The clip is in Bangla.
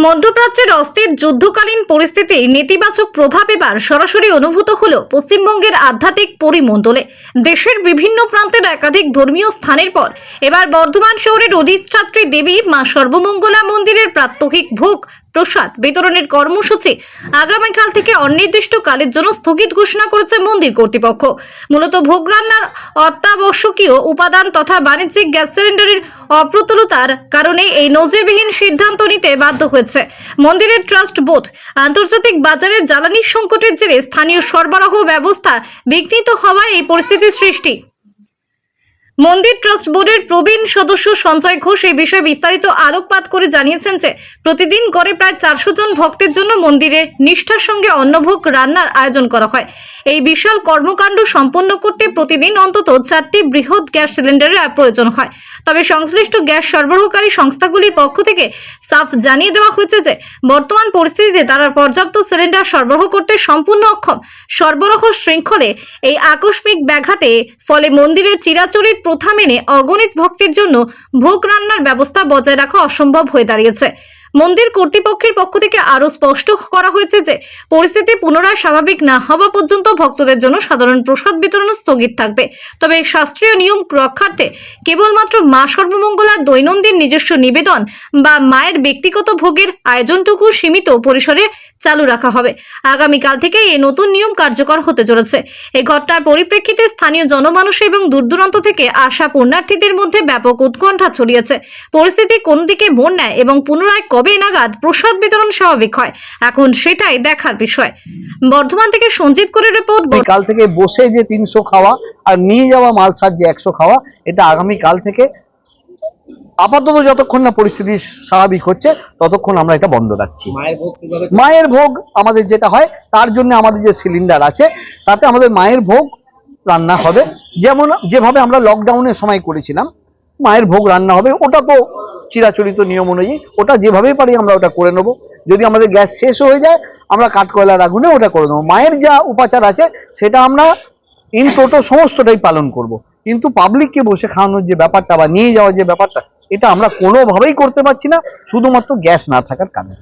মধ্যপ্রাচ্যের অস্থির যুদ্ধকালীন পরিস্থিতির নেতিবাচক প্রভাব এবার সরাসরি অনুভূত হল পশ্চিমবঙ্গের আধ্যাত্মিক পরিমণ্ডলে। দেশের বিভিন্ন প্রান্তের একাধিক ধর্মীয় স্থানের পর এবার বর্ধমান শহরের অধিষ্ঠাত্রী দেবী মা সর্বমঙ্গলা মন্দিরের প্রাত্যহিক ভোগ প্রসাদ বিতরণের কর্মসূচি আগামীকাল থেকে অনির্দিষ্ট কালের জন্য স্থগিত ঘোষণা করেছে মন্দির কর্তৃপক্ষ। মূলত ভোগ রান্নার অত্যাবশ্যকীয় উপাদান তথা বাণিজ্যিক গ্যাস সিলিন্ডারের অপ্রতুলতার কারণে এই নজিরবিহীন সিদ্ধান্ত নিতে বাধ্য হয়েছে মন্দিরের ট্রাস্ট বোর্ড। আন্তর্জাতিক বাজারে জ্বালানি সংকটের জেরে স্থানীয় সরবরাহ ব্যবস্থা বিঘ্নিত হওয়ায় এই পরিস্থিতির সৃষ্টি। মন্দির ট্রাস্ট বোর্ডের প্রবীণ সদস্য সঞ্জয় ঘোষ এই বিষয়ে বিস্তারিত আলোকপাত করে জানিয়েছেন যে প্রতিদিন গড়ে প্রায় 400 জন ভক্তের জন্য মন্দিরে নিষ্ঠার সঙ্গে অন্নভোগ রান্নার আয়োজন করা হয়। এই বিশাল কর্মকাণ্ড সম্পন্ন করতে প্রতিদিন অন্তত 4টি বৃহৎ গ্যাস সিলিন্ডারের প্রয়োজন হয়। তবে সংশ্লিষ্ট গ্যাস সরবরাহকারী সংস্থাগুলির পক্ষ থেকে সাফ জানিয়ে দেওয়া হয়েছে যে বর্তমান পরিস্থিতিতে তারা পর্যাপ্ত সিলিন্ডার সরবরাহ করতে সম্পূর্ণ অক্ষম। সরবরাহ শৃঙ্খলে এই আকস্মিক ব্যাঘাতে ফলে মন্দিরের চিরাচরিত প্রথা মেনে অগণিত ভক্তের জন্য ভোগ রান্নার ব্যবস্থা বজায় রাখা অসম্ভব হয়ে দাঁড়িয়েছে। মন্দির কর্তৃপক্ষের পক্ষ থেকে আরো স্পষ্ট করা হয়েছে যে পরিস্থিতি পুনরায় স্বাভাবিক না হওয়া পর্যন্ত ভক্তদের জন্য সাধারণ প্রসাদ বিতরণ স্থগিত থাকবে। তবে শাস্ত্রীয় নিয়ম রক্ষার্থে কেবলমাত্র মা সর্বমঙ্গলার দৈনন্দিন নিজস্ব নিবেদন বা মায়ের ব্যক্তিগত ভোগের আয়োজনটুকু সীমিত পরিসরে চালু রাখা হবে। আগামীকাল থেকে এই নতুন নিয়ম কার্যকর হতে চলেছে। এই ঘটনার পরিপ্রেক্ষিতে স্থানীয় জনমানুষ এবং দূরদূরান্ত থেকে আসা পুণ্যার্থীদের মধ্যে ব্যাপক উৎকণ্ঠা ছড়িয়েছে। পরিস্থিতি কোন দিকে মোড় নেয় এবং পুনরায় কবে নাগাদ প্রসাদ বিতরণ স্বাভাবিক হয়, এখন সেটাই দেখার বিষয়। বর্ধমান থেকে সঞ্জিত করে রিপোর্ট। কাল থেকে বসে যে 300 খাওয়া আর নিয়ে যাওয়া মালসার যে 100 খাওয়া, এটা আগামী কাল থেকে আপাতত যতক্ষণ না পরিস্থিতি স্বাভাবিক হচ্ছে ততক্ষণ আমরা এটা বন্ধ রাখছি। মায়ের ভোগ আমাদের যেটা হয় তার জন্য আমাদের যে সিলিন্ডার আছে তাতে আমাদের মায়ের ভোগ রান্না হবে, যেভাবে আমরা লকডাউনের সময় করেছিলাম মায়ের ভোগ রান্না হবে। ওটা তো চিরাচরিত নিয়ম অনুযায়ী ওটা যেভাবেই পারি আমরা ওটা করে নেবো। যদি আমাদের গ্যাস শেষ হয়ে যায় আমরা কাঠকয়লার আগুনে ওটা করে নেবো। মায়ের যা উপাচার আছে সেটা আমরা ইন টোটো সমস্তটাই পালন করব। কিন্তু পাবলিককে বসে খাওয়ানোর যে ব্যাপারটা বা নিয়ে যাওয়ার যে ব্যাপারটা, এটা আমরা কোনোভাবেই করতে পারছি না, শুধুমাত্র গ্যাস না থাকার কারণে।